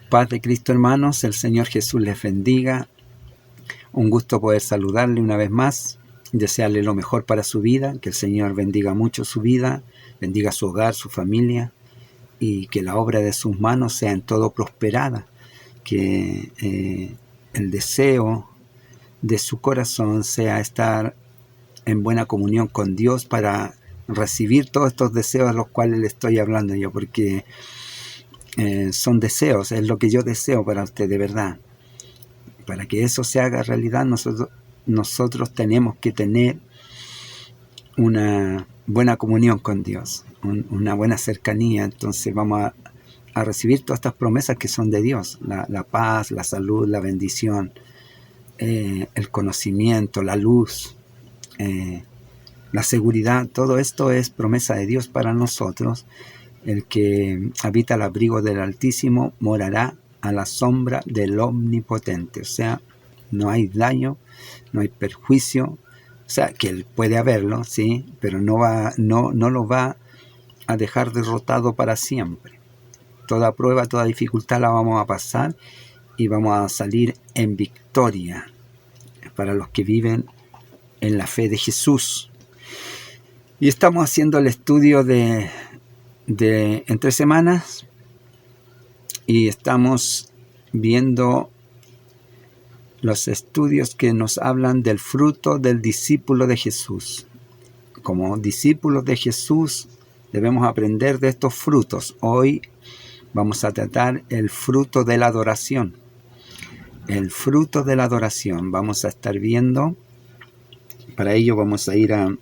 Paz de Cristo, hermanos, el Señor Jesús les bendiga. Un gusto poder saludarle una vez más, desearle lo mejor para su vida, que el Señor bendiga mucho su vida, bendiga su hogar, su familia, y que la obra de sus manos sea en todo prosperada, que el deseo de su corazón sea estar en buena comunión con Dios para recibir todos estos deseos a los cuales le estoy hablando yo, porque son deseos, es lo que yo deseo para usted de verdad. Para que eso se haga realidad, nosotros tenemos que tener una buena comunión con Dios, una buena cercanía. Entonces vamos a recibir todas estas promesas que son de Dios, la paz, la salud, la bendición, el conocimiento, la luz, la seguridad. Todo esto es promesa de Dios para nosotros. El que habita al abrigo del Altísimo morará a la sombra del Omnipotente. O sea, no hay daño, no hay perjuicio. O sea, que él puede haberlo, sí, pero no lo va a dejar derrotado para siempre. Toda prueba, toda dificultad la vamos a pasar y vamos a salir en victoria para los que viven en la fe de Jesús. Y estamos haciendo el estudio de en 3 semanas y estamos viendo los estudios que nos hablan del fruto del discípulo de Jesús. Como discípulos de Jesús debemos aprender de estos frutos. Hoy vamos a tratar el fruto de la adoración. El fruto de la adoración vamos a estar viendo. Para ello vamos a ir a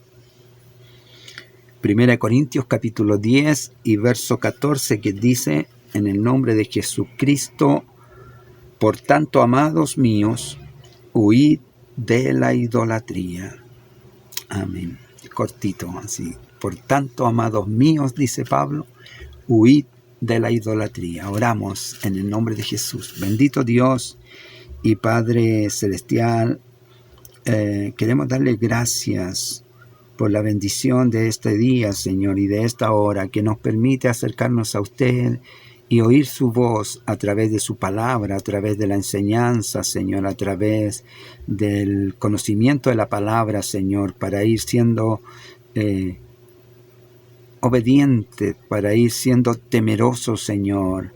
1 Corintios capítulo 10 y verso 14, que dice: en el nombre de Jesucristo, por tanto, amados míos, huid de la idolatría. Amén. Cortito, así. Por tanto, amados míos, dice Pablo, huid de la idolatría. Oramos en el nombre de Jesús. Bendito Dios y Padre Celestial, queremos darle gracias por la bendición de este día, Señor, y de esta hora que nos permite acercarnos a usted y oír su voz a través de su palabra, a través de la enseñanza, Señor, a través del conocimiento de la palabra, Señor, para ir siendo obediente, para ir siendo temeroso, Señor,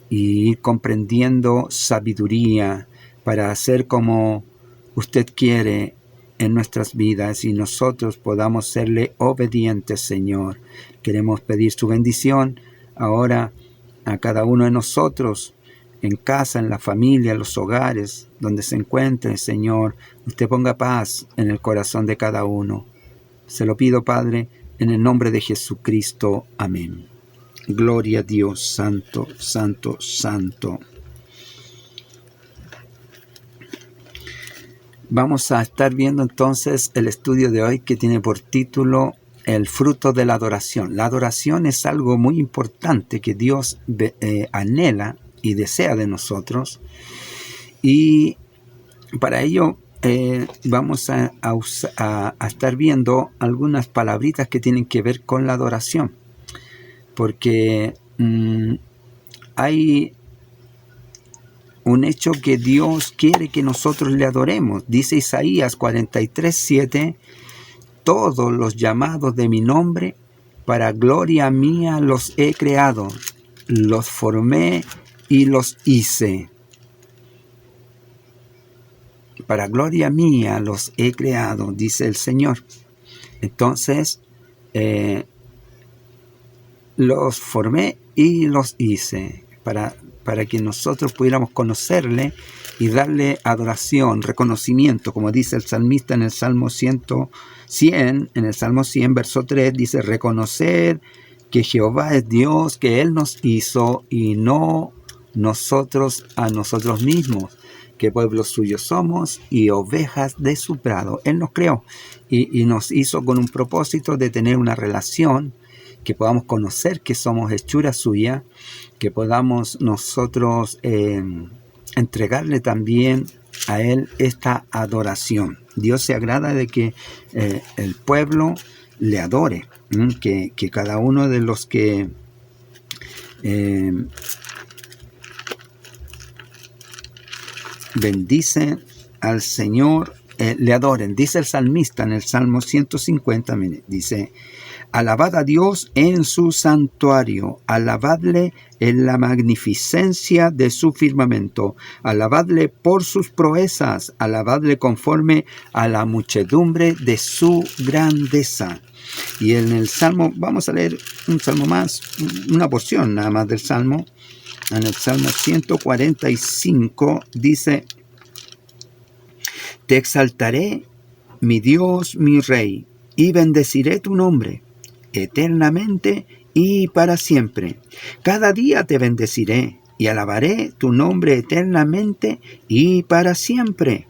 y ir comprendiendo sabiduría para hacer como usted quiere en nuestras vidas y nosotros podamos serle obedientes, Señor. Queremos pedir su bendición ahora a cada uno de nosotros, en casa, en la familia, en los hogares, donde se encuentre, Señor. Usted ponga paz en el corazón de cada uno. Se lo pido, Padre, en el nombre de Jesucristo. Amén. Gloria a Dios, santo, santo, santo. Vamos a estar viendo entonces el estudio de hoy, que tiene por título el fruto de la adoración. La adoración es algo muy importante que Dios anhela y desea de nosotros. Y para ello vamos a estar viendo algunas palabritas que tienen que ver con la adoración. Porque hay un hecho que Dios quiere que nosotros le adoremos. Dice Isaías 43:7, todos los llamados de mi nombre, para gloria mía los he creado, los formé y los hice. Para gloria mía los he creado, dice el Señor. Entonces, los formé y los hice para que nosotros pudiéramos conocerle y darle adoración, reconocimiento, como dice el salmista en el Salmo 100, en el Salmo 100, verso 3, dice: reconocer que Jehová es Dios, que Él nos hizo y no nosotros a nosotros mismos, que pueblo suyo somos y ovejas de su prado. Él nos creó y nos hizo con un propósito de tener una relación, que podamos conocer que somos hechura suya, que podamos nosotros entregarle también a Él esta adoración. Dios se agrada de que el pueblo le adore, que cada uno de los que bendice al Señor, le adoren. Dice el salmista en el Salmo 150, mire, dice: alabad a Dios en su santuario, alabadle en la magnificencia de su firmamento, alabadle por sus proezas, alabadle conforme a la muchedumbre de su grandeza. Y en el Salmo, vamos a leer un salmo más, una porción nada más del Salmo. En el Salmo 145 dice: te exaltaré, mi Dios, mi Rey, y bendeciré tu nombre eternamente y para siempre. Cada día te bendeciré y alabaré tu nombre eternamente y para siempre.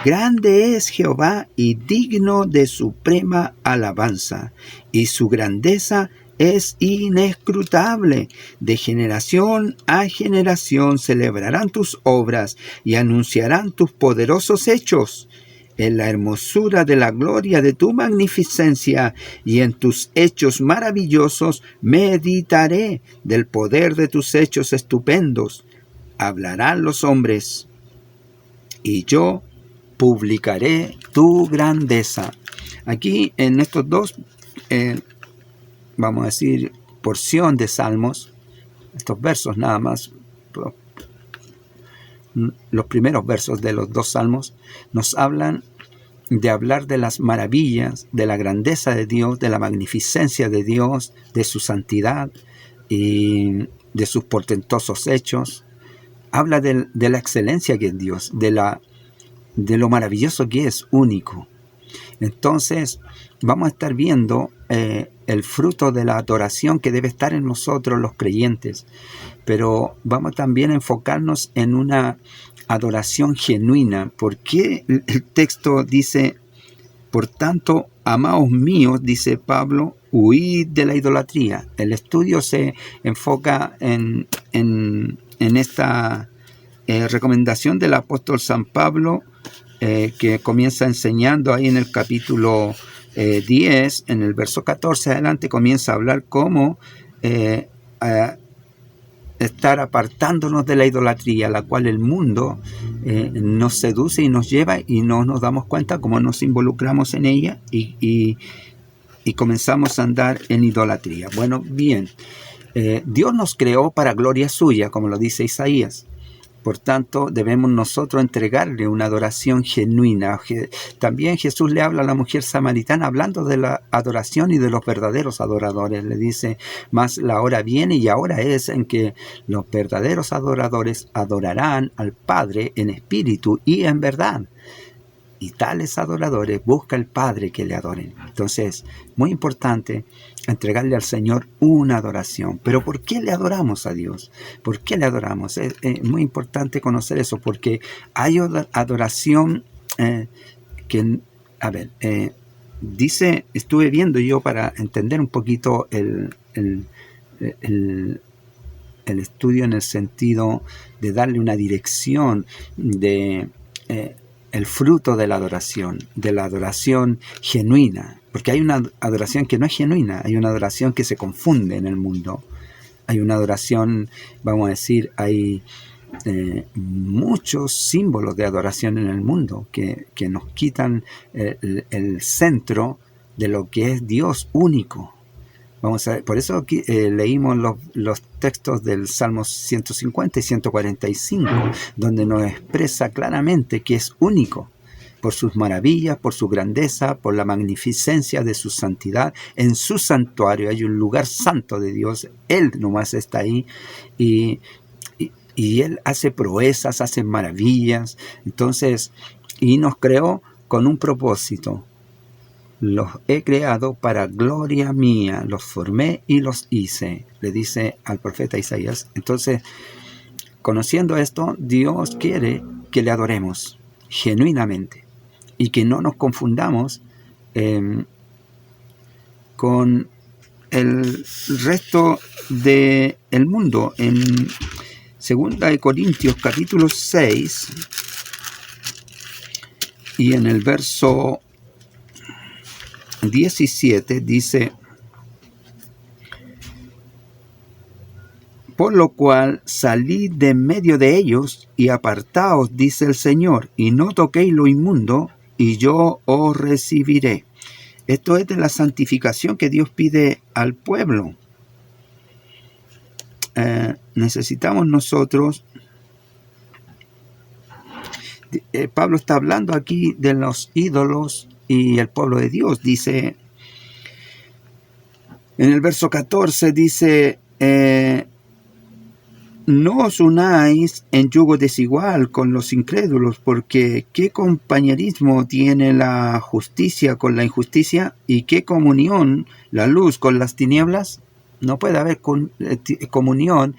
Grande es Jehová y digno de suprema alabanza, y su grandeza es inescrutable. De generación a generación celebrarán tus obras y anunciarán tus poderosos hechos. En la hermosura de la gloria de tu magnificencia y en tus hechos maravillosos meditaré. Del poder de tus hechos estupendos hablarán los hombres, y yo publicaré tu grandeza. Aquí en estos dos, vamos a decir, porción de salmos, estos versos nada más, los primeros versos de los dos salmos, nos hablan de hablar de las maravillas, de la grandeza de Dios, de la magnificencia de Dios, de su santidad y de sus portentosos hechos. Habla de la excelencia que es Dios, de lo maravilloso que es, único. Entonces, vamos a estar viendo el fruto de la adoración que debe estar en nosotros los creyentes, pero vamos también a enfocarnos en una adoración genuina. ¿Por qué el texto dice: por tanto, amados míos, dice Pablo, huid de la idolatría? El estudio se enfoca en esta recomendación del apóstol San Pablo, que comienza enseñando ahí en el capítulo 10, en el verso 14 adelante, comienza a hablar cómo estar apartándonos de la idolatría, la cual el mundo nos seduce y nos lleva, y no nos damos cuenta cómo nos involucramos en ella y comenzamos a andar en idolatría. Bueno, bien, Dios nos creó para gloria suya, como lo dice Isaías. Por tanto, debemos nosotros entregarle una adoración genuina. También Jesús le habla a la mujer samaritana hablando de la adoración y de los verdaderos adoradores. Le dice: mas la hora viene y ahora es en que los verdaderos adoradores adorarán al Padre en espíritu y en verdad. Y tales adoradores busca el Padre que le adoren. Entonces, muy importante entregarle al Señor una adoración. Pero ¿por qué le adoramos a Dios? ¿Por qué le adoramos? Es muy importante conocer eso, porque hay adoración dice, estuve viendo yo para entender un poquito el estudio, en el sentido de darle una dirección de el fruto de la adoración genuina, porque hay una adoración que no es genuina, hay una adoración que se confunde en el mundo, hay una adoración, vamos a decir, hay muchos símbolos de adoración en el mundo que nos quitan el centro de lo que es Dios único. Vamos a ver, por eso aquí, leímos los textos del Salmo 150 y 145, donde nos expresa claramente que es único por sus maravillas, por su grandeza, por la magnificencia de su santidad. En su santuario hay un lugar santo de Dios, Él nomás está ahí, y Él hace proezas, hace maravillas. Entonces, y nos creó con un propósito: los he creado para gloria mía, los formé y los hice, le dice al profeta Isaías. Entonces, conociendo esto, Dios quiere que le adoremos genuinamente y que no nos confundamos con el resto del mundo. En 2 Corintios capítulo 6 y en el verso 17 dice: Por lo cual salid de en medio de ellos y apartaos, dice el Señor, y no toquéis lo inmundo, y yo os recibiré. Esto es de la santificación que Dios pide al pueblo. Necesitamos nosotros, Pablo está hablando aquí de los ídolos y el pueblo de Dios. Dice, en el verso 14 dice, no os unáis en yugo desigual con los incrédulos, porque ¿qué compañerismo tiene la justicia con la injusticia? ¿Y qué comunión la luz con las tinieblas? No puede haber comunión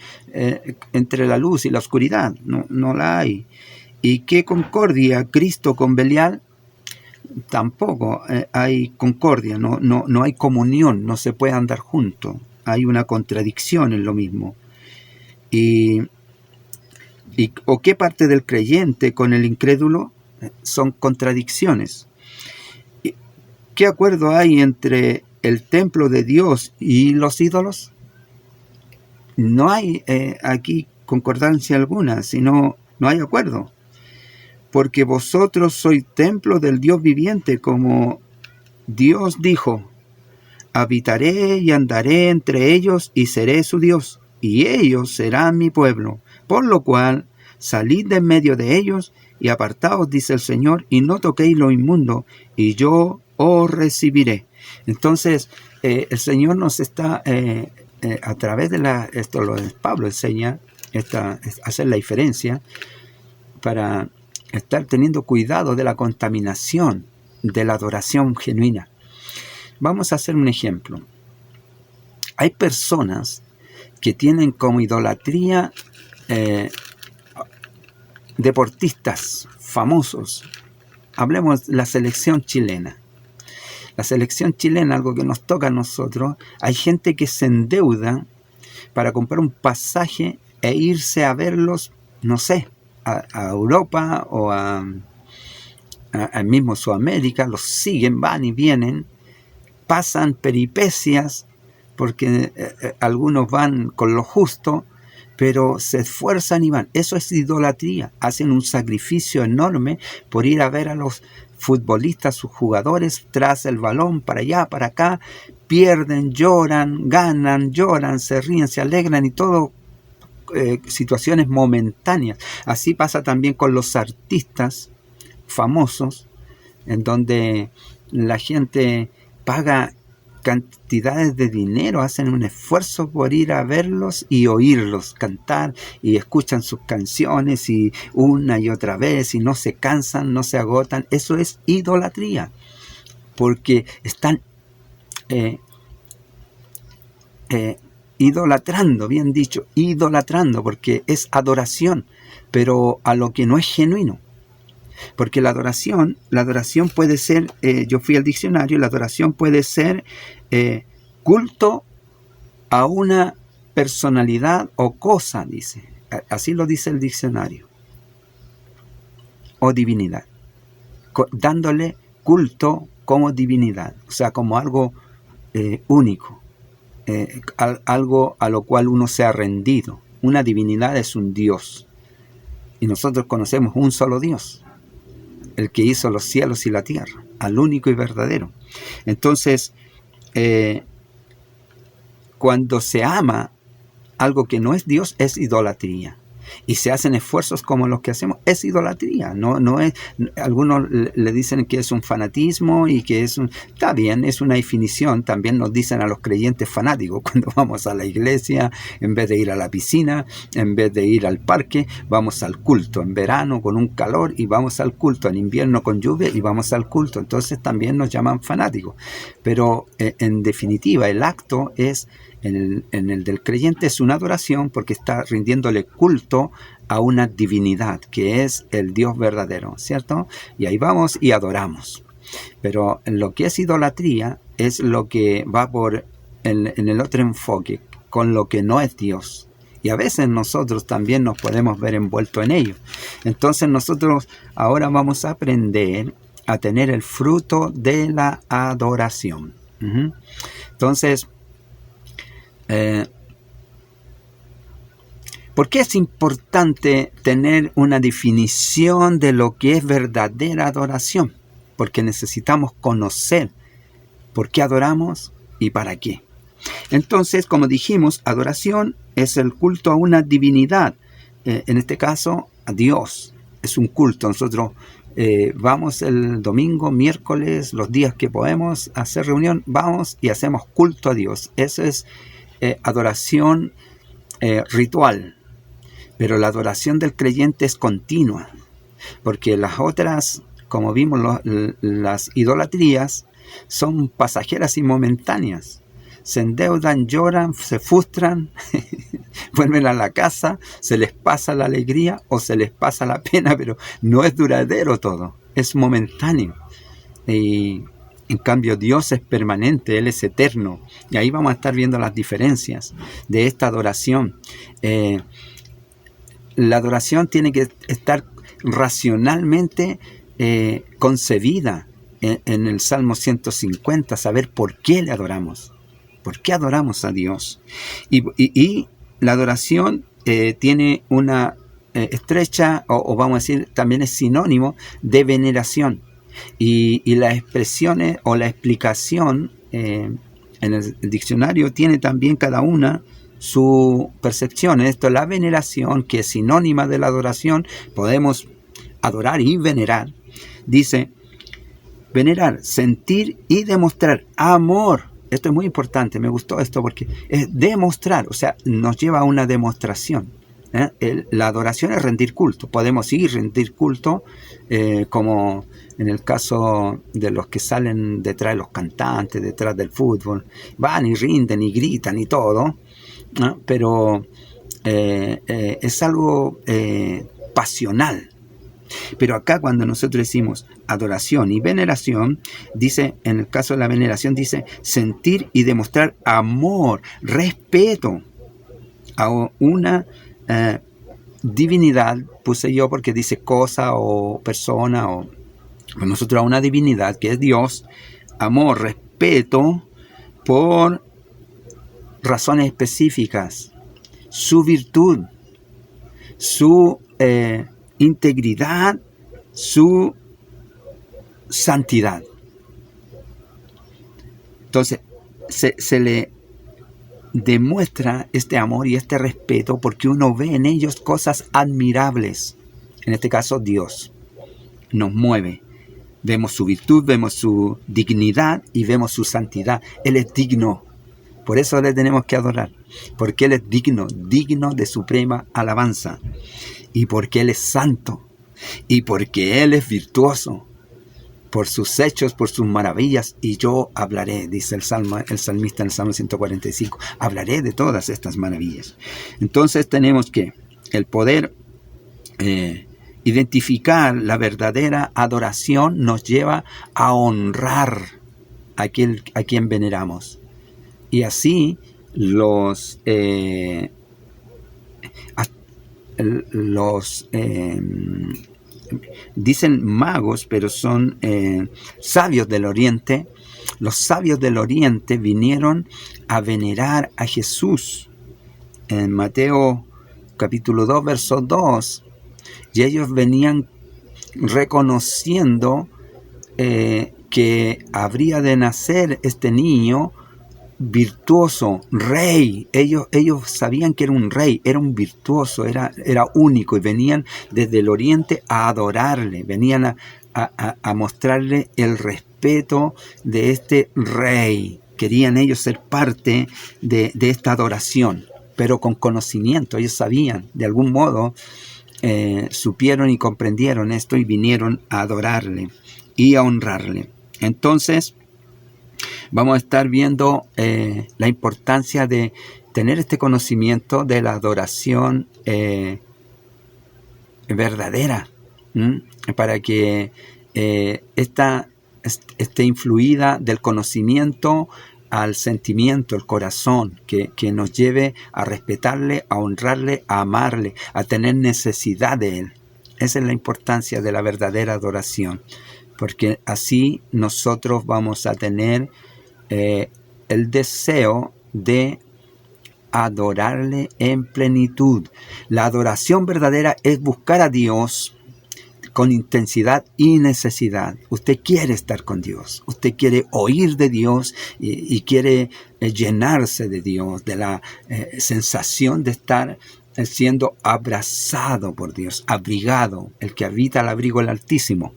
entre la luz y la oscuridad, no la hay. ¿Y qué concordia Cristo con Belial? Tampoco hay concordia, no hay comunión, no se puede andar juntos. Hay una contradicción en lo mismo. ¿O qué parte del creyente con el incrédulo? Son contradicciones. ¿Qué acuerdo hay entre el templo de Dios y los ídolos? No hay aquí concordancia alguna, sino no hay acuerdo. Porque vosotros sois templo del Dios viviente, como Dios dijo, habitaré y andaré entre ellos y seré su Dios, y ellos serán mi pueblo. Por lo cual, salid de en medio de ellos y apartaos, dice el Señor, y no toquéis lo inmundo, y yo os recibiré. Entonces, el Señor nos está, a través de esto lo de Pablo enseña, hacer la diferencia para estar teniendo cuidado de la contaminación de la adoración genuina. Vamos a hacer un ejemplo. Hay personas que tienen como idolatría deportistas famosos. Hablemos de la selección chilena. La selección chilena, algo que nos toca a nosotros, hay gente que se endeuda para comprar un pasaje e irse a verlos, no sé, a Europa o a mismo Sudamérica, los siguen, van y vienen, pasan peripecias, porque algunos van con lo justo, pero se esfuerzan y van. Eso es idolatría. Hacen un sacrificio enorme por ir a ver a los futbolistas, sus jugadores, tras el balón, para allá, para acá, pierden, lloran, ganan, lloran, se ríen, se alegran y todo situaciones momentáneas. Así pasa también con los artistas famosos, en donde la gente paga cantidades de dinero, hacen un esfuerzo por ir a verlos y oírlos cantar, y escuchan sus canciones y una y otra vez, y no se cansan, no se agotan. Eso es idolatría, porque están idolatrando, bien dicho, idolatrando, porque es adoración, pero a lo que no es genuino. Porque la adoración puede ser, yo fui al diccionario, la adoración puede ser culto a una personalidad o cosa, dice. Así lo dice el diccionario. O divinidad. Dándole culto como divinidad, o sea, como algo único. Algo a lo cual uno se ha rendido. Una divinidad es un Dios. Y nosotros conocemos un solo Dios, el que hizo los cielos y la tierra, al único y verdadero. Entonces, cuando se ama algo que no es Dios, es idolatría. Y se hacen esfuerzos como los que hacemos, es idolatría. No es, algunos le dicen que es un fanatismo y que está bien, es una definición. También nos dicen a los creyentes fanáticos cuando vamos a la iglesia, en vez de ir a la piscina, en vez de ir al parque, vamos al culto. En verano con un calor y vamos al culto, en invierno con lluvia y vamos al culto. Entonces también nos llaman fanáticos. Pero en definitiva, el acto es, en el del creyente, es una adoración, porque está rindiéndole culto a una divinidad que es el Dios verdadero, ¿cierto? Y ahí vamos y adoramos. Pero lo que es idolatría es lo que va por en el otro enfoque, con lo que no es Dios. Y a veces nosotros también nos podemos ver envueltos en ello. Entonces nosotros ahora vamos a aprender a tener el fruto de la adoración. Entonces, ¿Por qué es importante tener una definición de lo que es verdadera adoración? Porque necesitamos conocer por qué adoramos y para qué. Entonces, como dijimos, adoración es el culto a una divinidad. En este caso, a Dios. Es un culto. Nosotros vamos el domingo, miércoles, los días que podemos hacer reunión, vamos y hacemos culto a Dios. Eso es adoración ritual. Pero la adoración del creyente es continua, porque las otras, como vimos, las idolatrías son pasajeras y momentáneas. Se endeudan, lloran, se frustran, vuelven a la casa, se les pasa la alegría o se les pasa la pena, pero no es duradero todo, es momentáneo. Y en cambio Dios es permanente, Él es eterno. Y ahí vamos a estar viendo las diferencias de esta adoración. La adoración tiene que estar racionalmente concebida en el Salmo 150, saber por qué le adoramos, por qué adoramos a Dios. Y la adoración tiene una estrecha, o vamos a decir, también es sinónimo de veneración. Y las expresiones o la explicación en el diccionario tiene también cada una su percepción. Esto, la veneración, que es sinónima de la adoración, podemos adorar y venerar. Dice, venerar, sentir y demostrar amor. Esto es muy importante, me gustó esto porque es demostrar, o sea, nos lleva a una demostración. La adoración es rendir culto. Podemos ir rendir culto, como en el caso de los que salen detrás de los cantantes, detrás del fútbol. Van y rinden y gritan y todo, ¿no? Pero es algo pasional. Pero acá cuando nosotros decimos adoración y veneración, dice, en el caso de la veneración, dice sentir y demostrar amor, respeto a una divinidad, puse yo porque dice cosa o persona, o nosotros a una divinidad que es Dios, amor, respeto por razones específicas, su virtud, su integridad, su santidad. Entonces, se le demuestra este amor y este respeto porque uno ve en ellos cosas admirables. En este caso, Dios nos mueve. Vemos su virtud, vemos su dignidad y vemos su santidad. Él es digno. Por eso le tenemos que adorar. Porque Él es digno, digno de suprema alabanza. Y porque Él es santo. Y porque Él es virtuoso. Por sus hechos, por sus maravillas. Y yo hablaré, dice el salmista en el Salmo 145. Hablaré de todas estas maravillas. Entonces tenemos que el poder identificar la verdadera adoración nos lleva a honrar a quien veneramos. Y así dicen magos, pero son sabios del Oriente. Los sabios del Oriente vinieron a venerar a Jesús en Mateo capítulo 2, verso 2. Y ellos venían reconociendo que habría de nacer este niño virtuoso, rey. Ellos sabían que era un rey, era un virtuoso, era único, y venían desde el oriente a adorarle, venían a mostrarle el respeto de este rey. Querían ellos ser parte de esta adoración, pero con conocimiento. Ellos sabían, de algún modo, supieron y comprendieron esto y vinieron a adorarle y a honrarle. Entonces, vamos a estar viendo la importancia de tener este conocimiento de la adoración verdadera, para que esté influida del conocimiento al sentimiento, el corazón, que nos lleve a respetarle, a honrarle, a amarle, a tener necesidad de Él. Esa es la importancia de la verdadera adoración, porque así nosotros vamos a tener el deseo de adorarle en plenitud. La adoración verdadera es buscar a Dios con intensidad y necesidad. Usted quiere estar con Dios, usted quiere oír de Dios y quiere llenarse de Dios, de la sensación de estar siendo abrazado por Dios, abrigado, el que habita al abrigo del Altísimo.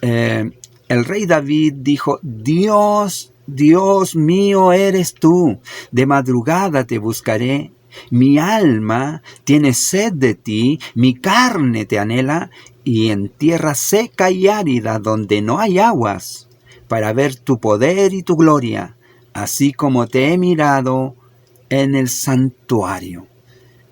El rey David dijo: Dios, Dios mío eres tú, de madrugada te buscaré. Mi alma tiene sed de ti, mi carne te anhela, y en tierra seca y árida donde no hay aguas, para ver tu poder y tu gloria, así como te he mirado en el santuario.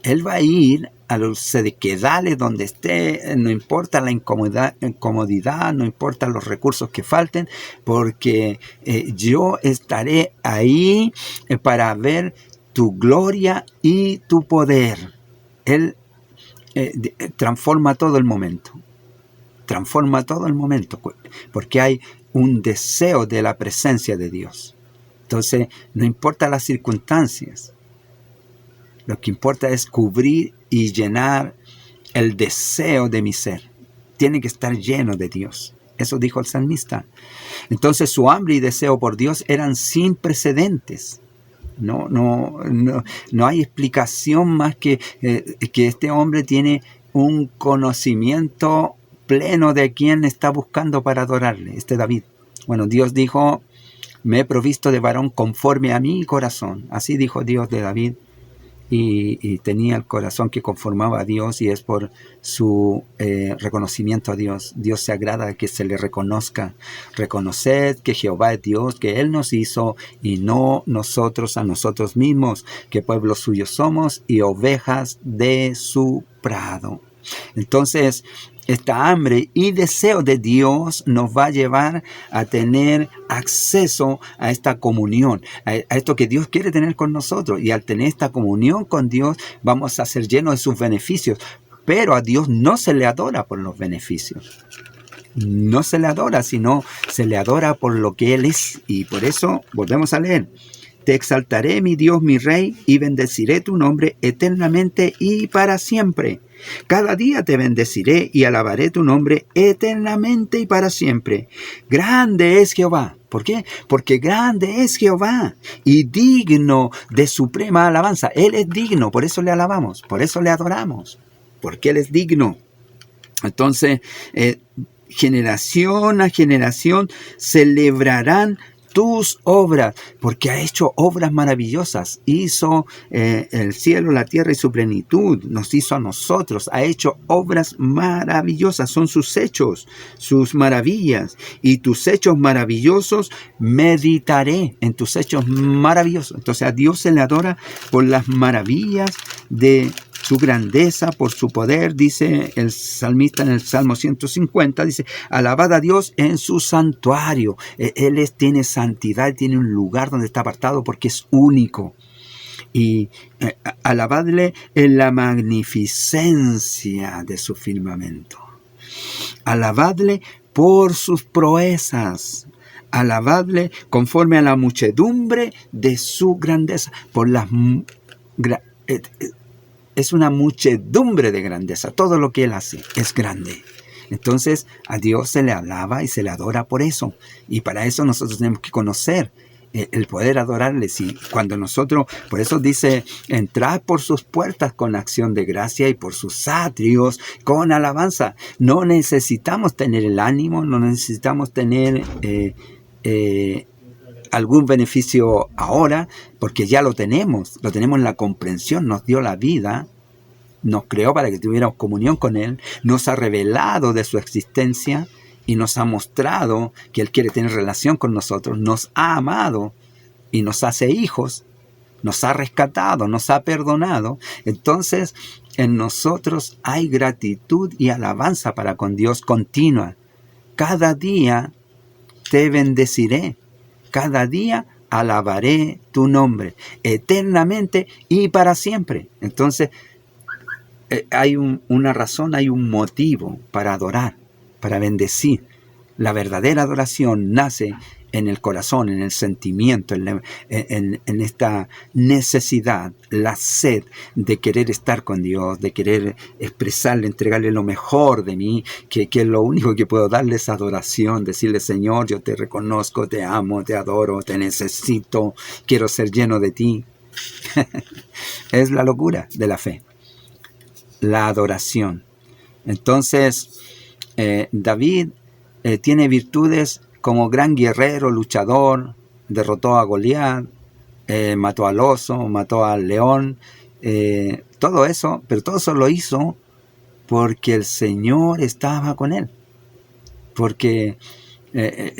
Él va a ir a los sequedales donde esté, no importa la incomodidad, no importa los recursos que falten, porque yo estaré ahí para ver tu gloria y tu poder. Él transforma todo el momento. Transforma todo el momento, porque hay un deseo de la presencia de Dios. Entonces, no importa las circunstancias. Lo que importa es cubrir y llenar el deseo de mi ser. Tiene que estar lleno de Dios. Eso dijo el salmista. Entonces su hambre y deseo por Dios eran sin precedentes. No hay explicación más que este hombre tiene un conocimiento pleno de quién está buscando para adorarle, este David. Bueno, Dios dijo: me he provisto de varón conforme a mi corazón. Así dijo Dios de David. Y tenía el corazón que conformaba a Dios, y es por su reconocimiento a Dios. Dios se agrada de que se le reconozca. Reconoced que Jehová es Dios, que Él nos hizo y no nosotros a nosotros mismos, que pueblo suyo somos y ovejas de su prado. Entonces, esta hambre y deseo de Dios nos va a llevar a tener acceso a esta comunión, a esto que Dios quiere tener con nosotros. Y al tener esta comunión con Dios, vamos a ser llenos de sus beneficios. Pero a Dios no se le adora por los beneficios. No se le adora, sino se le adora por lo que Él es. Y por eso, volvemos a leer: te exaltaré, mi Dios, mi Rey, y bendeciré tu nombre eternamente y para siempre. Cada día te bendeciré y alabaré tu nombre eternamente y para siempre. Grande es Jehová. ¿Por qué? Porque grande es Jehová y digno de suprema alabanza. Él es digno, por eso le alabamos, por eso le adoramos, porque Él es digno. Entonces, generación a generación celebrarán tus obras, porque ha hecho obras maravillosas. Hizo el cielo, la tierra y su plenitud. Nos hizo a nosotros. Ha hecho obras maravillosas. Son sus hechos, sus maravillas. Y tus hechos maravillosos meditaré en tus hechos maravillosos. Entonces a Dios se le adora por las maravillas de su grandeza, por su poder. Dice el salmista en el Salmo 150, dice: alabad a Dios en su santuario. Él tiene santidad, tiene un lugar donde está apartado porque es único. Y alabadle en la magnificencia de su firmamento. Alabadle por sus proezas. Alabadle conforme a la muchedumbre de su grandeza. Por las es una muchedumbre de grandeza. Todo lo que Él hace es grande. Entonces a Dios se le alaba y se le adora por eso. Y para eso nosotros tenemos que conocer el poder adorarle. Sí, cuando nosotros, por eso dice: entrad por sus puertas con acción de gracia y por sus atrios con alabanza. No necesitamos tener el ánimo, no necesitamos tener algún beneficio ahora, porque ya lo tenemos en la comprensión. Nos dio la vida, nos creó para que tuviéramos comunión con Él, nos ha revelado de su existencia y nos ha mostrado que Él quiere tener relación con nosotros, nos ha amado y nos hace hijos, nos ha rescatado, nos ha perdonado. Entonces en nosotros hay gratitud y alabanza para con Dios continua. Cada día te bendeciré. Cada día alabaré tu nombre, eternamente y para siempre. Entonces, hay una razón, hay un motivo para adorar, para bendecir. La verdadera adoración nace en el corazón, en el sentimiento, en esta necesidad, la sed de querer estar con Dios, de querer expresarle, entregarle lo mejor de mí, que es lo único que puedo darle es adoración, decirle: Señor, yo te reconozco, te amo, te adoro, te necesito, quiero ser lleno de ti. Es la locura de la fe, la adoración. Entonces, David tiene virtudes como gran guerrero, luchador, derrotó a Goliat, mató al oso, mató al león, todo eso, pero todo eso lo hizo porque el Señor estaba con él. Porque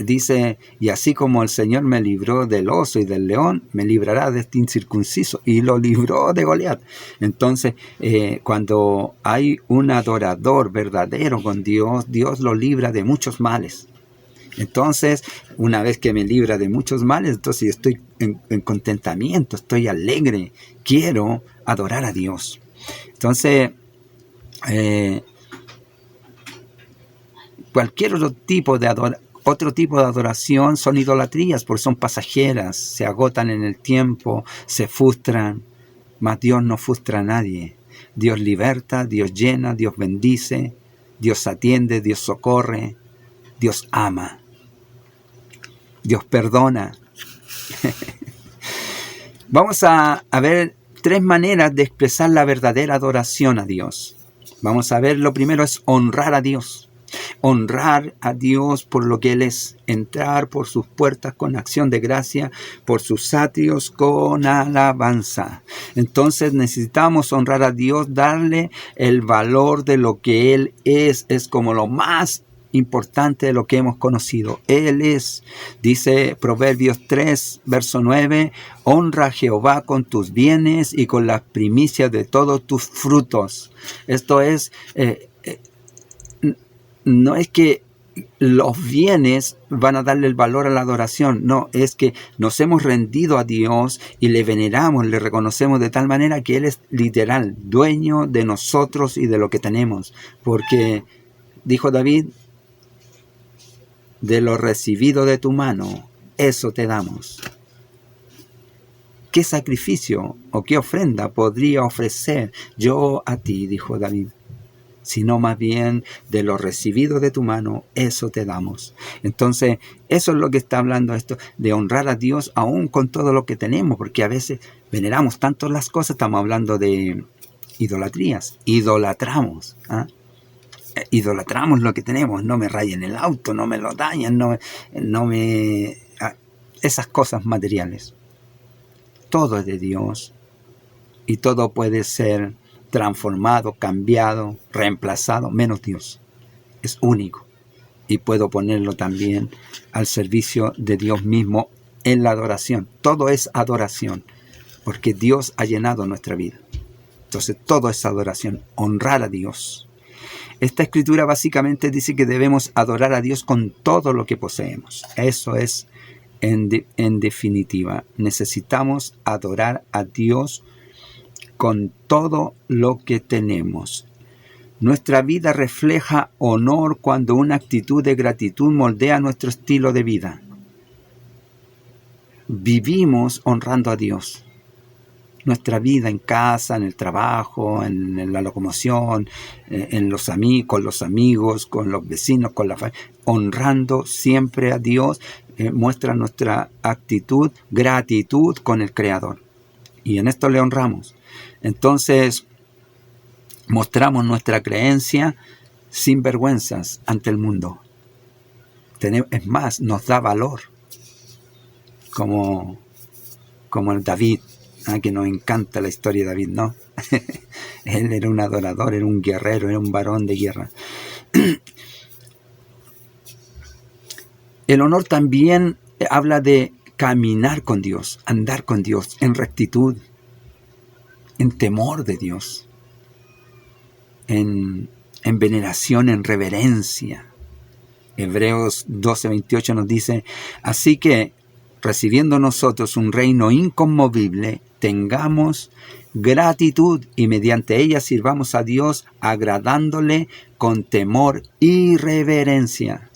dice: y así como el Señor me libró del oso y del león, me librará de este incircunciso. Y lo libró de Goliat. Entonces, cuando hay un adorador verdadero con Dios, Dios lo libra de muchos males. Entonces, una vez que me libra de muchos males, entonces yo estoy en contentamiento, estoy alegre, quiero adorar a Dios. Entonces, cualquier otro tipo de adoración son idolatrías, porque son pasajeras, se agotan en el tiempo, se frustran, mas Dios no frustra a nadie. Dios liberta, Dios llena, Dios bendice, Dios atiende, Dios socorre, Dios ama, Dios perdona. Vamos a ver 3 maneras de expresar la verdadera adoración a Dios. Vamos a ver, lo primero es honrar a Dios. Honrar a Dios por lo que Él es, entrar por sus puertas con acción de gracia, por sus atrios con alabanza. Entonces necesitamos honrar a Dios, darle el valor de lo que Él es como lo más importante de lo que hemos conocido. Él es, dice Proverbios 3, verso 9, honra a Jehová con tus bienes y con las primicias de todos tus frutos. Esto es, no es que los bienes van a darle el valor a la adoración, no, es que nos hemos rendido a Dios y le veneramos, le reconocemos de tal manera que Él es literal, dueño de nosotros y de lo que tenemos, porque dijo David: de lo recibido de tu mano, eso te damos. ¿Qué sacrificio o qué ofrenda podría ofrecer yo a ti? Dijo David. Sino más bien de lo recibido de tu mano, eso te damos. Entonces, eso es lo que está hablando esto, de honrar a Dios aún con todo lo que tenemos, porque a veces veneramos tanto las cosas, estamos hablando de idolatrías, idolatramos, idolatramos lo que tenemos, no me rayen el auto, no me lo dañan, esas cosas materiales. Todo es de Dios y todo puede ser transformado, cambiado, reemplazado, menos Dios. Es único y puedo ponerlo también al servicio de Dios mismo en la adoración. Todo es adoración porque Dios ha llenado nuestra vida. Entonces todo es adoración, honrar a Dios. Esta escritura básicamente dice que debemos adorar a Dios con todo lo que poseemos. Eso es en definitiva. Necesitamos adorar a Dios con todo lo que tenemos. Nuestra vida refleja honor cuando una actitud de gratitud moldea nuestro estilo de vida. Vivimos honrando a Dios. Nuestra vida en casa, en el trabajo, en la locomoción, con los amigos, con los vecinos, con la familia, honrando siempre a Dios, muestra nuestra actitud, gratitud con el Creador. Y en esto le honramos. Entonces, mostramos nuestra creencia sin vergüenzas ante el mundo. Es más, nos da valor, como el David, que nos encanta la historia de David, ¿no? Él era un adorador, era un guerrero, era un varón de guerra. El honor también habla de caminar con Dios, andar con Dios en rectitud, en temor de Dios, en veneración, en reverencia. Hebreos 12:28 nos dice: así que, recibiendo nosotros un reino inconmovible, tengamos gratitud y mediante ella sirvamos a Dios agradándole con temor y reverencia.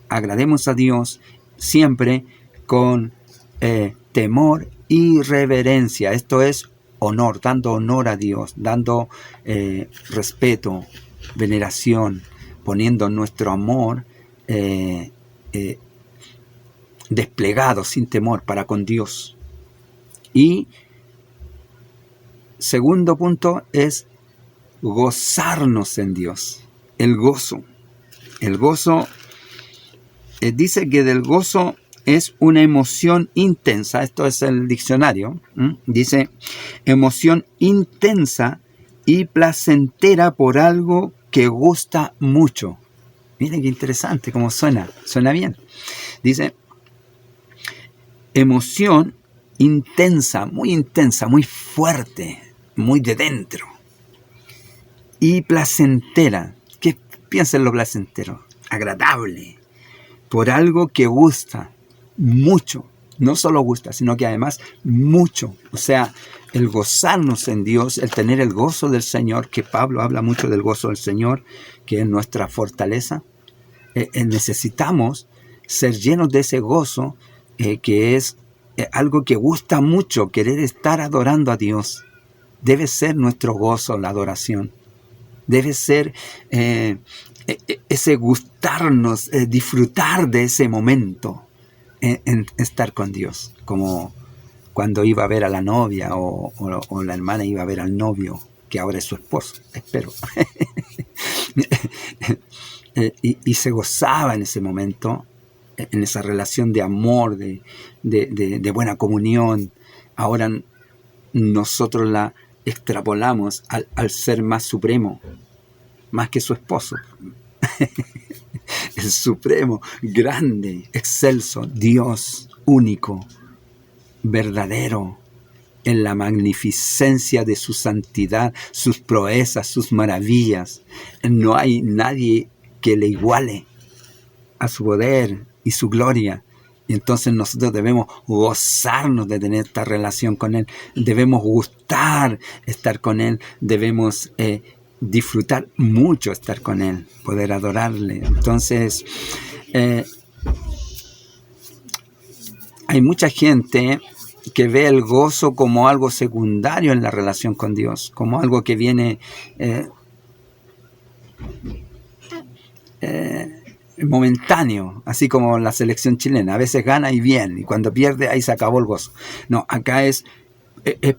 Agrademos a Dios siempre con temor y reverencia. Esto es honor, dando honor a Dios, dando respeto, veneración, poniendo nuestro amor desplegado sin temor para con Dios. Y segundo punto es gozarnos en Dios. El gozo. El gozo, dice que del gozo es una emoción intensa. Esto es el diccionario. Dice, emoción intensa y placentera por algo que gusta mucho. Miren qué interesante cómo suena. Suena bien. Dice, emoción intensa, muy fuerte, muy de dentro. Y placentera. ¿Qué piensa en lo placentero? Agradable. Por algo que gusta mucho. No solo gusta, sino que además mucho. O sea, el gozarnos en Dios, el tener el gozo del Señor, que Pablo habla mucho del gozo del Señor, que es nuestra fortaleza. Necesitamos ser llenos de ese gozo, que es algo que gusta mucho, querer estar adorando a Dios. Debe ser nuestro gozo, la adoración. Debe ser ese gustarnos, disfrutar de ese momento en estar con Dios, como cuando iba a ver a la novia o la hermana iba a ver al novio, que ahora es su esposo, espero. Y se gozaba en ese momento, en esa relación de amor, de buena comunión. Ahora nosotros la extrapolamos al ser más supremo, más que su esposo. El supremo, grande, excelso, Dios único, verdadero, en la magnificencia de su santidad, sus proezas, sus maravillas. No hay nadie que le iguale a su poder y su gloria. Y entonces nosotros debemos gozarnos de tener esta relación con Él. Debemos gustar estar con Él. Debemos disfrutar mucho estar con Él, poder adorarle. Entonces, hay mucha gente que ve el gozo como algo secundario en la relación con Dios, como algo que viene momentáneo, así como la selección chilena. A veces gana y bien, y cuando pierde, ahí se acabó el gozo. No, acá es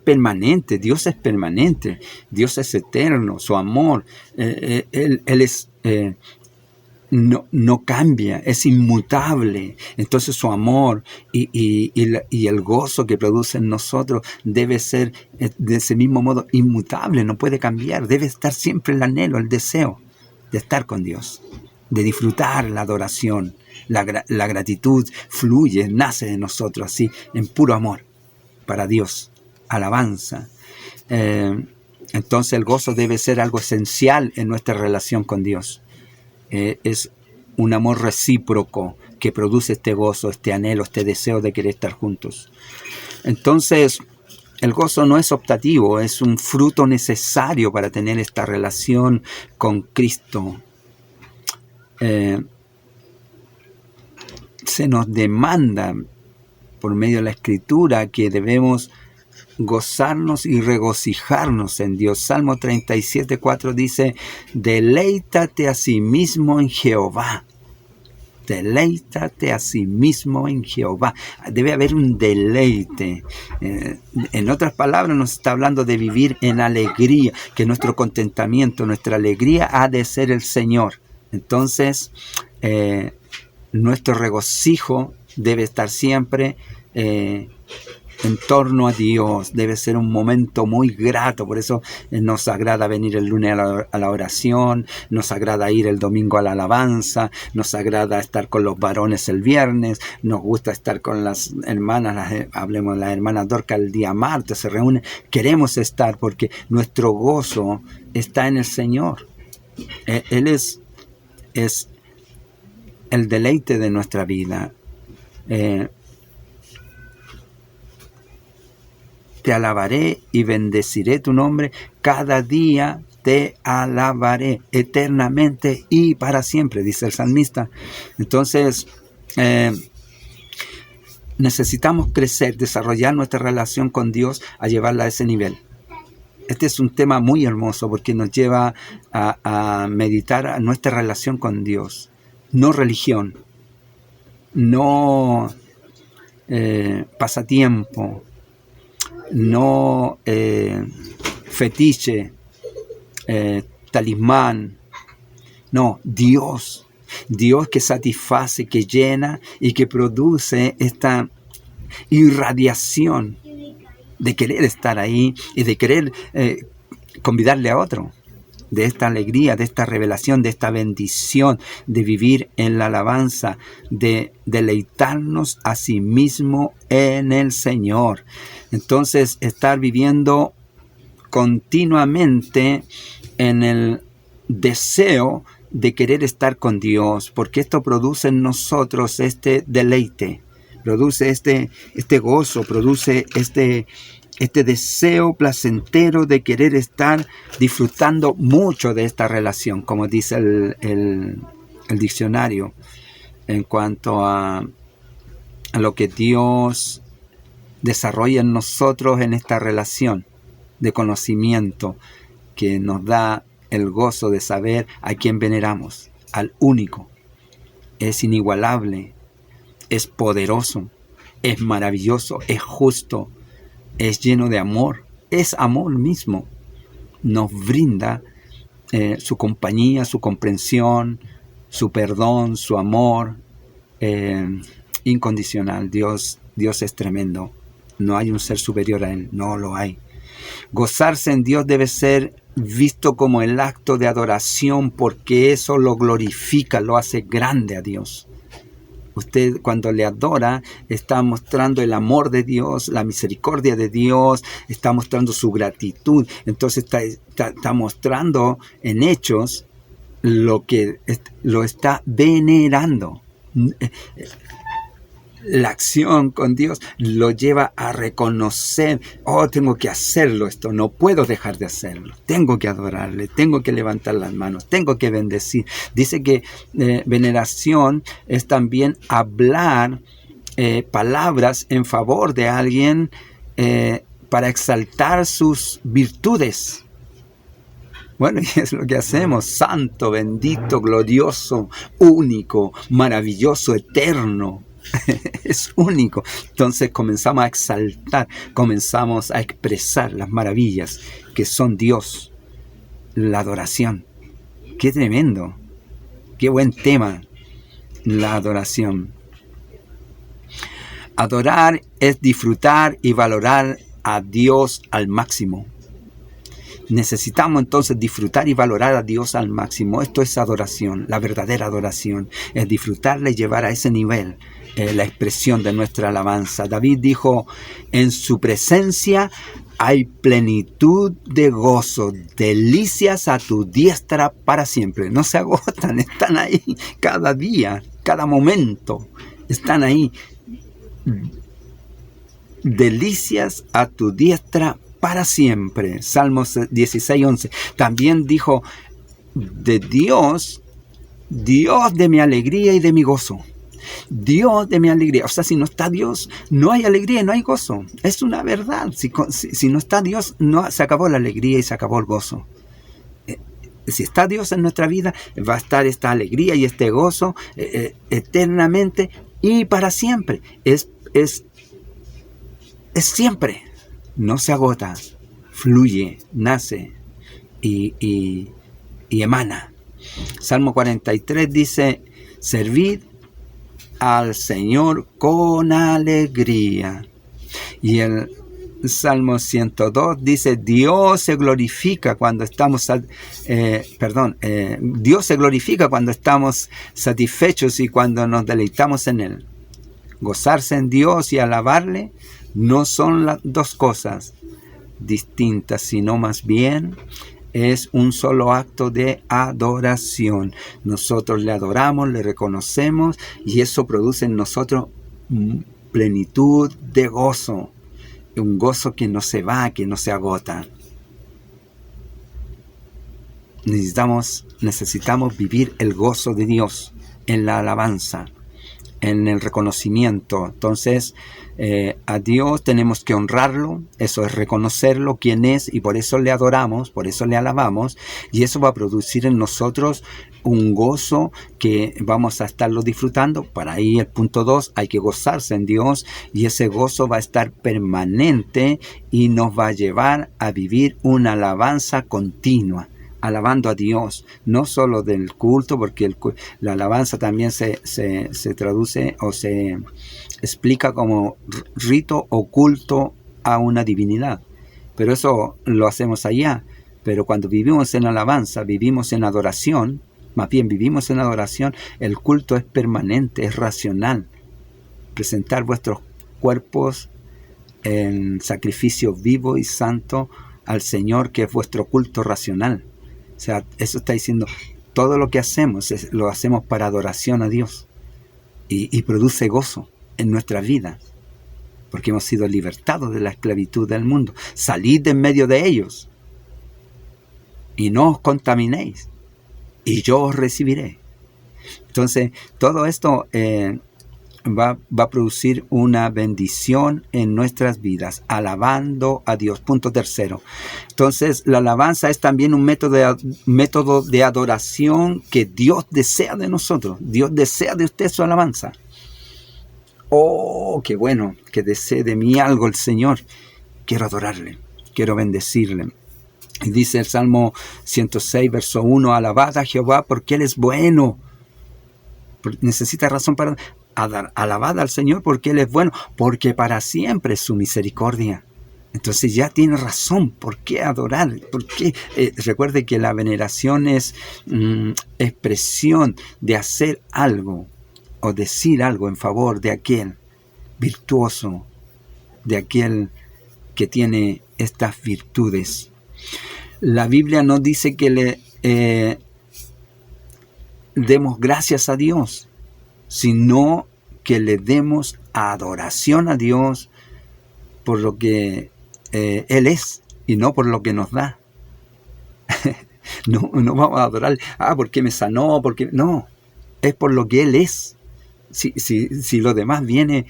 permanente. Dios es permanente, Dios es eterno, su amor, Él es... no cambia, es inmutable. Entonces su amor y el gozo que produce en nosotros debe ser de ese mismo modo inmutable, no puede cambiar, debe estar siempre el anhelo, el deseo de estar con Dios, de disfrutar la adoración. La gratitud fluye, nace de nosotros así, en puro amor para Dios, alabanza. Entonces el gozo debe ser algo esencial en nuestra relación con Dios. Es un amor recíproco que produce este gozo, este anhelo, este deseo de querer estar juntos. Entonces, el gozo no es optativo, es un fruto necesario para tener esta relación con Cristo. Se nos demanda por medio de la Escritura que debemos gozarnos y regocijarnos en Dios. Salmo 37:4 dice, deleítate a sí mismo en Jehová. Deleítate a sí mismo en Jehová. Debe haber un deleite. En otras palabras, nos está hablando de vivir en alegría, que nuestro contentamiento, nuestra alegría ha de ser el Señor. Entonces, nuestro regocijo debe estar siempre en torno a Dios. Debe ser un momento muy grato. Por eso nos agrada venir el lunes a la oración, nos agrada ir el domingo a la alabanza, nos agrada estar con los varones el viernes, nos gusta estar con las hermanas, hablemos de las hermanas Dorcas el día martes, se reúnen. Queremos estar porque nuestro gozo está en el Señor. Él es el deleite de nuestra vida. Te alabaré y bendeciré tu nombre, cada día te alabaré eternamente y para siempre, dice el salmista. Entonces, necesitamos crecer, desarrollar nuestra relación con Dios a llevarla a ese nivel. Este es un tema muy hermoso porque nos lleva a meditar a nuestra relación con Dios. No religión, no pasatiempo, no fetiche, talismán. No, Dios. Dios que satisface, que llena y que produce esta irradiación de querer estar ahí y de querer convidarle a otro, de esta alegría, de esta revelación, de esta bendición, de vivir en la alabanza, de deleitarnos a sí mismo en el Señor. Entonces, estar viviendo continuamente en el deseo de querer estar con Dios, porque esto produce en nosotros este deleite, produce este gozo, produce este deseo placentero de querer estar disfrutando mucho de esta relación, como dice el diccionario, en cuanto a lo que Dios desarrolla en nosotros en esta relación de conocimiento que nos da el gozo de saber a quién veneramos, al único. Es inigualable, es poderoso, es maravilloso, es justo, es lleno de amor, es amor mismo. Nos brinda su compañía, su comprensión, su perdón, su amor incondicional. Dios es tremendo. No hay un ser superior a Él, no lo hay. Gozarse en Dios debe ser visto como el acto de adoración porque eso lo glorifica, lo hace grande a Dios. Usted cuando le adora está mostrando el amor de Dios, la misericordia de Dios, está mostrando su gratitud. Entonces está mostrando en hechos lo que lo está venerando. La acción con Dios lo lleva a reconocer, tengo que hacerlo esto, no puedo dejar de hacerlo, tengo que adorarle, tengo que levantar las manos, tengo que bendecir. Dice que veneración es también hablar palabras en favor de alguien para exaltar sus virtudes. Bueno, y es lo que hacemos, santo, bendito, glorioso, único, maravilloso, eterno. Es único. Entonces comenzamos a exaltar, comenzamos a expresar las maravillas que son Dios, la adoración. ¡Qué tremendo! ¡Qué buen tema! La adoración. Adorar es disfrutar y valorar a Dios al máximo. Necesitamos entonces disfrutar y valorar a Dios al máximo. Esto es adoración, la verdadera adoración. Es disfrutarla y llevar a ese nivel la expresión de nuestra alabanza. David dijo, en su presencia hay plenitud de gozo, delicias a tu diestra para siempre. No se agotan, están ahí cada día, cada momento. Están ahí. Delicias a tu diestra para siempre. Salmos 16:11. También dijo, de Dios de mi alegría y de mi gozo. Dios de mi alegría. O sea, si no está Dios, no hay alegría y no hay gozo. Es una verdad. Si no está Dios, se acabó la alegría y se acabó el gozo. Si está Dios en nuestra vida, va a estar esta alegría y este gozo eternamente y para siempre. Es siempre. No se agota, fluye, nace y emana. Salmo 43 dice, servid al Señor con alegría. Y el Salmo 102 dice, Dios se glorifica cuando estamos Dios se glorifica cuando estamos satisfechos y cuando nos deleitamos en Él. Gozarse en Dios y alabarle no son las dos cosas distintas, sino más bien es un solo acto de adoración. Nosotros le adoramos, le reconocemos y eso produce en nosotros plenitud de gozo, un gozo que no se va, que no se agota. Necesitamos vivir el gozo de Dios en la alabanza, en el reconocimiento. Entonces, a Dios tenemos que honrarlo, eso es reconocerlo, quién es, y por eso le adoramos, por eso le alabamos, y eso va a producir en nosotros un gozo que vamos a estarlo disfrutando. Para ahí el punto 2, hay que gozarse en Dios, y ese gozo va a estar permanente y nos va a llevar a vivir una alabanza continua, alabando a Dios, no solo del culto, porque la alabanza también se traduce o se explica como rito oculto a una divinidad, pero eso lo hacemos allá. Pero cuando vivimos en alabanza, vivimos en adoración, más bien vivimos en adoración, el culto es permanente, es racional. Presentar vuestros cuerpos en sacrificio vivo y santo al Señor, que es vuestro culto racional. O sea, eso está diciendo, todo lo que hacemos lo hacemos para adoración a Dios, y produce gozo en nuestra vida, porque hemos sido libertados de la esclavitud del mundo. Salid de en medio de ellos y no os contaminéis, y yo os recibiré. Entonces, todo esto va a producir una bendición en nuestras vidas, alabando a Dios. Punto tercero. Entonces, la alabanza es también un método de adoración que Dios desea de nosotros. Dios desea de usted su alabanza. Oh, qué bueno, que desee de mí algo el Señor. Quiero adorarle, quiero bendecirle. Y dice el Salmo 106, verso 1, alabad a Jehová porque Él es bueno. Necesita razón para alabad al Señor porque Él es bueno, porque para siempre es su misericordia. Entonces ya tiene razón. ¿Por qué adorar? ¿Por qué? Recuerde que la veneración es expresión de hacer algo o decir algo en favor de aquel virtuoso, de aquel que tiene estas virtudes. La Biblia no dice que le demos gracias a Dios, sino que le demos adoración a Dios por lo que Él es y no por lo que nos da. No vamos a adorar, porque me sanó, porque no, es por lo que Él es. Si lo demás viene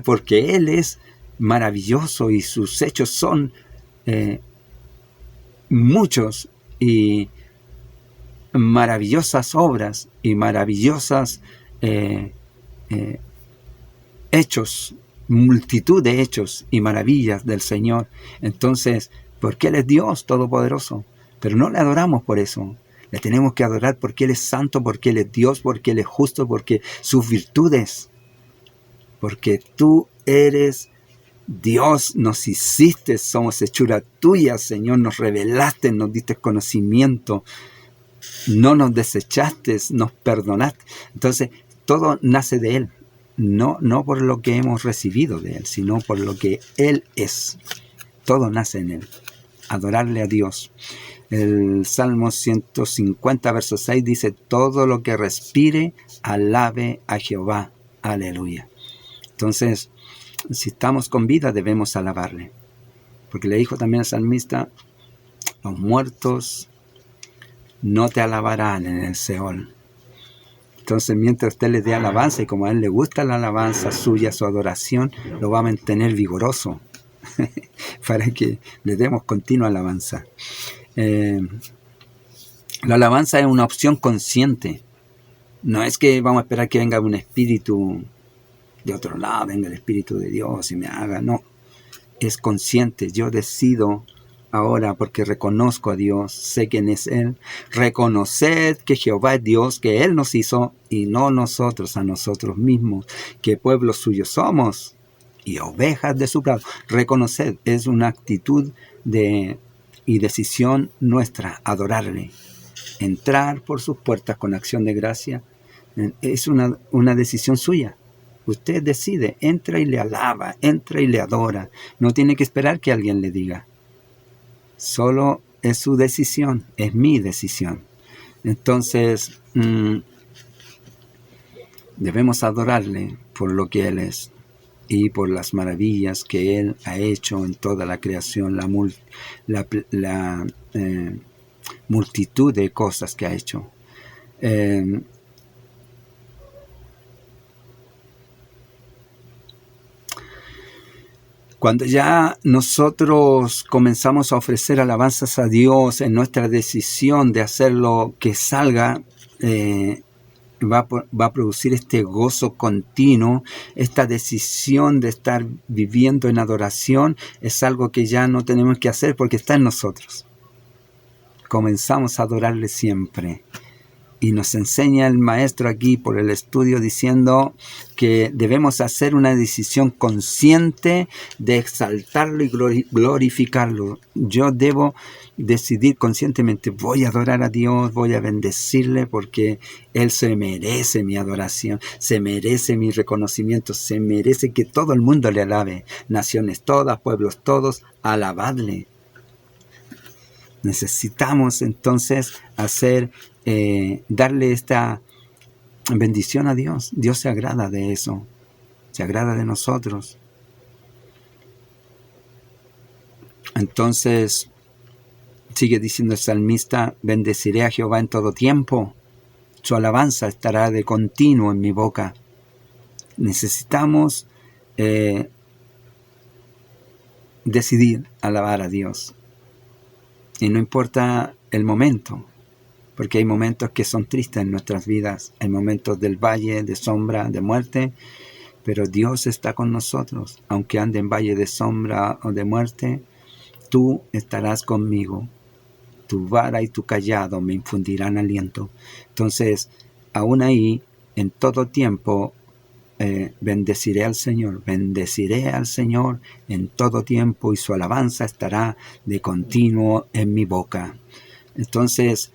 porque Él es maravilloso y sus hechos son muchos, y maravillosas obras y maravillosas hechos, multitud de hechos y maravillas del Señor. Entonces, porque Él es Dios Todopoderoso, pero no le adoramos por eso. Le tenemos que adorar porque Él es santo, porque Él es Dios, porque Él es justo, porque sus virtudes, porque tú eres Dios, nos hiciste, somos hechura tuya, Señor, nos revelaste, nos diste conocimiento, no nos desechaste, nos perdonaste. Entonces, todo nace de Él, no por lo que hemos recibido de Él, sino por lo que Él es. Todo nace en Él. Adorarle a Dios. El Salmo 150, verso 6 dice, todo lo que respire, alabe a Jehová. Aleluya. Entonces, si estamos con vida, debemos alabarle. Porque le dijo también al salmista, los muertos no te alabarán en el Seol. Entonces, mientras usted le dé alabanza, y como a Él le gusta la alabanza suya, su adoración, lo va a mantener vigoroso para que le demos continua alabanza. La alabanza es una opción consciente. No es que vamos a esperar que venga un espíritu de otro lado, venga el Espíritu de Dios y me haga. No, es consciente. Yo decido ahora, porque reconozco a Dios, sé quién es Él. Reconoced que Jehová es Dios, que Él nos hizo y no nosotros a nosotros mismos, que pueblo suyo somos y ovejas de su prado. Reconoced, es una actitud y decisión nuestra, adorarle. Entrar por sus puertas con acción de gracia es una decisión suya. Usted decide, entra y le alaba, entra y le adora. No tiene que esperar que alguien le diga. Solo es su decisión, es mi decisión. Entonces, debemos adorarle por lo que Él es y por las maravillas que Él ha hecho en toda la creación, la multitud de cosas que ha hecho. Cuando ya nosotros comenzamos a ofrecer alabanzas a Dios en nuestra decisión de hacer lo que salga, va a producir este gozo continuo. Esta decisión de estar viviendo en adoración es algo que ya no tenemos que hacer porque está en nosotros. Comenzamos a adorarle siempre. Y nos enseña el maestro aquí por el estudio diciendo que debemos hacer una decisión consciente de exaltarlo y glorificarlo. Yo debo decidir conscientemente, voy a adorar a Dios, voy a bendecirle porque Él se merece mi adoración, se merece mi reconocimiento, se merece que todo el mundo le alabe. Naciones todas, pueblos todos, alabadle. Necesitamos entonces darle esta bendición a Dios. Dios se agrada de eso, se agrada de nosotros. Entonces, sigue diciendo el salmista, bendeciré a Jehová en todo tiempo, su alabanza estará de continuo en mi boca. Necesitamos decidir alabar a Dios. Y no importa el momento, porque hay momentos que son tristes en nuestras vidas, hay momentos del valle, de sombra, de muerte, pero Dios está con nosotros. Aunque ande en valle de sombra o de muerte, tú estarás conmigo. Tu vara y tu cayado me infundirán aliento. Entonces, aún ahí, en todo tiempo, bendeciré al Señor en todo tiempo y su alabanza estará de continuo en mi boca. Entonces,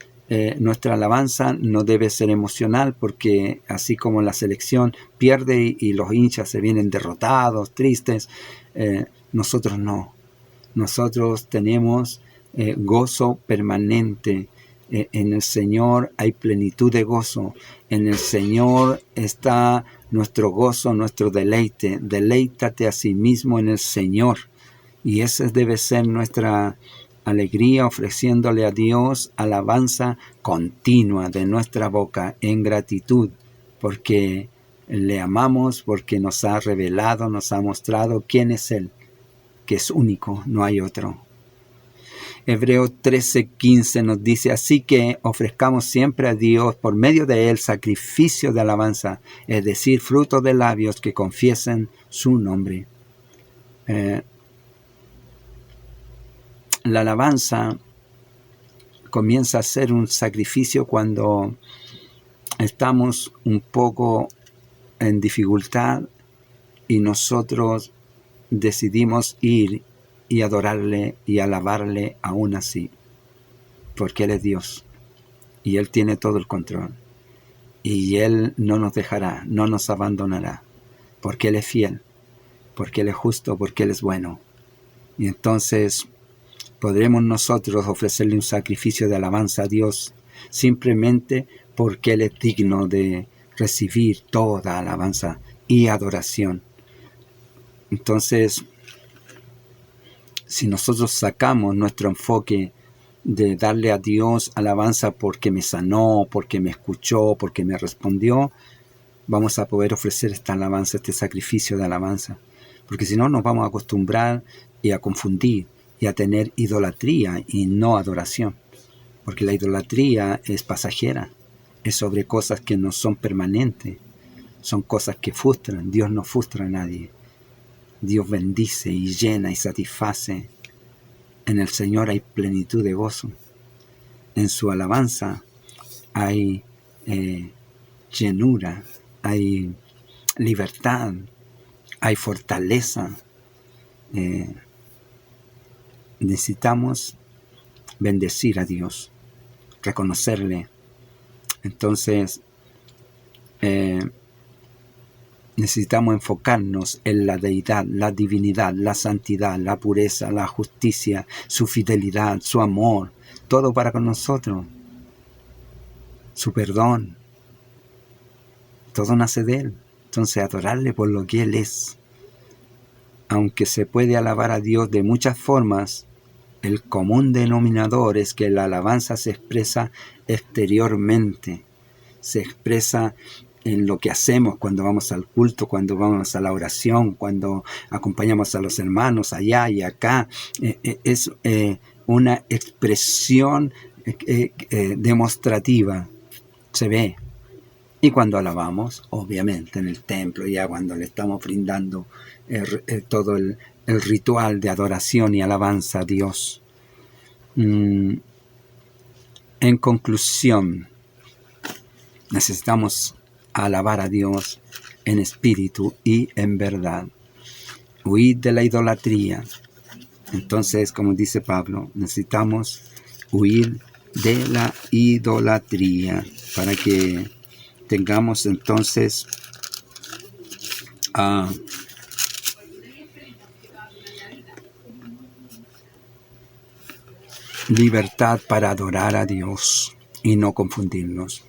nuestra alabanza no debe ser emocional porque así como la selección pierde y los hinchas se vienen derrotados, tristes, nosotros no. Nosotros tenemos gozo permanente. En el Señor hay plenitud de gozo. En el Señor está nuestro gozo, nuestro deleite. Deleítate a sí mismo en el Señor. Y esa debe ser nuestra alegría, ofreciéndole a Dios alabanza continua de nuestra boca en gratitud, porque le amamos, porque nos ha revelado, nos ha mostrado quién es Él, que es único, no hay otro. Hebreos 13:15 nos dice, así que ofrezcamos siempre a Dios por medio de Él sacrificio de alabanza, es decir, fruto de labios que confiesen su nombre. La alabanza comienza a ser un sacrificio cuando estamos un poco en dificultad y nosotros decidimos ir y adorarle y alabarle aún así, porque Él es Dios y Él tiene todo el control y Él no nos dejará, no nos abandonará, porque Él es fiel, porque Él es justo, porque Él es bueno. Y entonces podremos nosotros ofrecerle un sacrificio de alabanza a Dios simplemente porque Él es digno de recibir toda alabanza y adoración. Entonces, si nosotros sacamos nuestro enfoque de darle a Dios alabanza porque me sanó, porque me escuchó, porque me respondió, vamos a poder ofrecer esta alabanza, este sacrificio de alabanza. Porque si no, nos vamos a acostumbrar y a confundir y a tener idolatría y no adoración. Porque la idolatría es pasajera, es sobre cosas que no son permanentes, son cosas que frustran. Dios no frustra a nadie. Dios bendice y llena y satisface. En el Señor hay plenitud de gozo. En su alabanza hay llenura, hay libertad, hay fortaleza. Necesitamos bendecir a Dios, reconocerle. Entonces, necesitamos enfocarnos en la deidad, la divinidad, la santidad, la pureza, la justicia, su fidelidad, su amor, todo para con nosotros, su perdón, todo nace de Él. Entonces, adorarle por lo que Él es. Aunque se puede alabar a Dios de muchas formas, el común denominador es que la alabanza se expresa exteriormente, se expresa en lo que hacemos cuando vamos al culto, cuando vamos a la oración, cuando acompañamos a los hermanos allá y acá. Es una expresión demostrativa, se ve. Y cuando alabamos, obviamente en el templo, ya cuando le estamos brindando todo el ritual de adoración y alabanza a Dios. En conclusión, necesitamos alabar a Dios en espíritu y en verdad. Huid de la idolatría. Entonces, como dice Pablo, necesitamos huir de la idolatría para que tengamos entonces libertad para adorar a Dios y no confundirnos.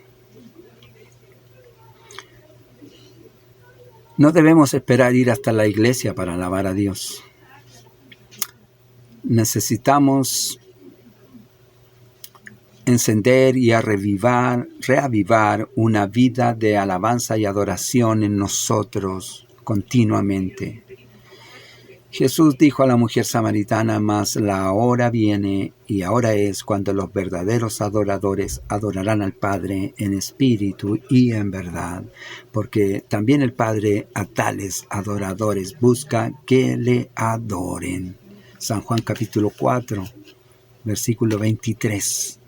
No debemos esperar ir hasta la iglesia para alabar a Dios. Necesitamos encender y reavivar una vida de alabanza y adoración en nosotros continuamente. Jesús dijo a la mujer samaritana, mas la hora viene y ahora es cuando los verdaderos adoradores adorarán al Padre en espíritu y en verdad, porque también el Padre a tales adoradores busca que le adoren. San Juan capítulo 4, versículo 23.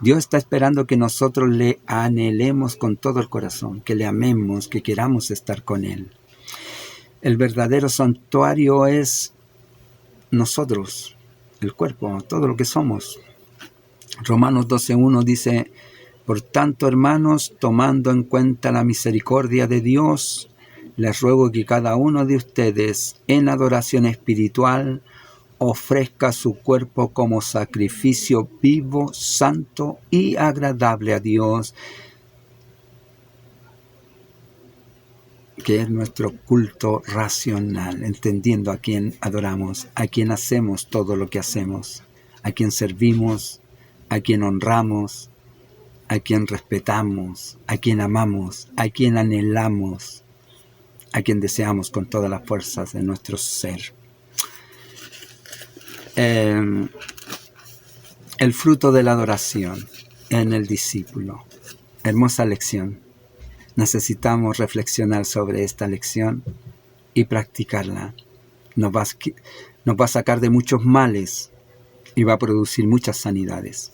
Dios está esperando que nosotros le anhelemos con todo el corazón, que le amemos, que queramos estar con Él. El verdadero santuario es nosotros, el cuerpo, todo lo que somos. Romanos 12:1 dice, por tanto, hermanos, tomando en cuenta la misericordia de Dios, les ruego que cada uno de ustedes, en adoración espiritual, ofrezca su cuerpo como sacrificio vivo, santo y agradable a Dios, que es nuestro culto racional, entendiendo a quién adoramos, a quién hacemos todo lo que hacemos, a quién servimos, a quién honramos, a quién respetamos, a quién amamos, a quién anhelamos, a quien deseamos con todas las fuerzas de nuestro ser. El fruto de la adoración en el discípulo. Hermosa lección. Necesitamos reflexionar sobre esta lección y practicarla. Nos va a sacar de muchos males y va a producir muchas sanidades.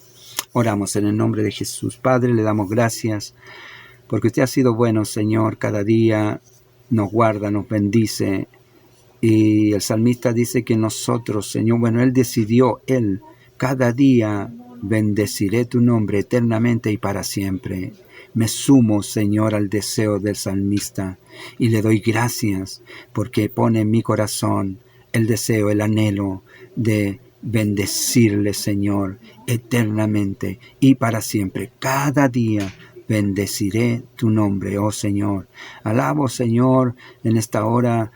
Oramos en el nombre de Jesús. Padre, le damos gracias porque usted ha sido bueno, Señor. Cada día nos guarda, nos bendice. Y el salmista dice que nosotros, Señor, Él decidió, cada día bendeciré tu nombre eternamente y para siempre. Me sumo, Señor, al deseo del salmista y le doy gracias porque pone en mi corazón el deseo, el anhelo de bendecirle, Señor, eternamente y para siempre. Cada día bendeciré tu nombre, oh Señor. Alabo, Señor, en esta hora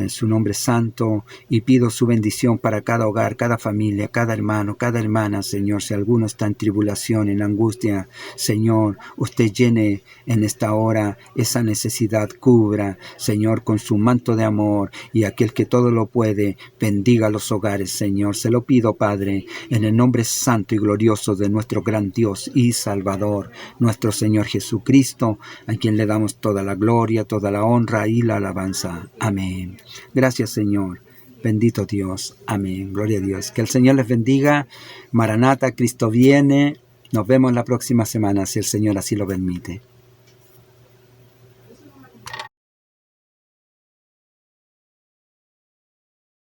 su nombre santo y pido su bendición para cada hogar, cada familia, cada hermano, cada hermana, Señor. Si alguno está en tribulación, en angustia, Señor, usted llene en esta hora esa necesidad, cubra, Señor, con su manto de amor y aquel que todo lo puede, bendiga los hogares, Señor. Se lo pido, Padre, en el nombre santo y glorioso de nuestro gran Dios y Salvador, nuestro Señor Jesucristo, a quien le damos toda la gloria, toda la honra y la alabanza. Amén. Gracias, Señor. Bendito Dios. Amén. Gloria a Dios. Que el Señor les bendiga. Maranata, Cristo viene. Nos vemos la próxima semana, si el Señor así lo permite.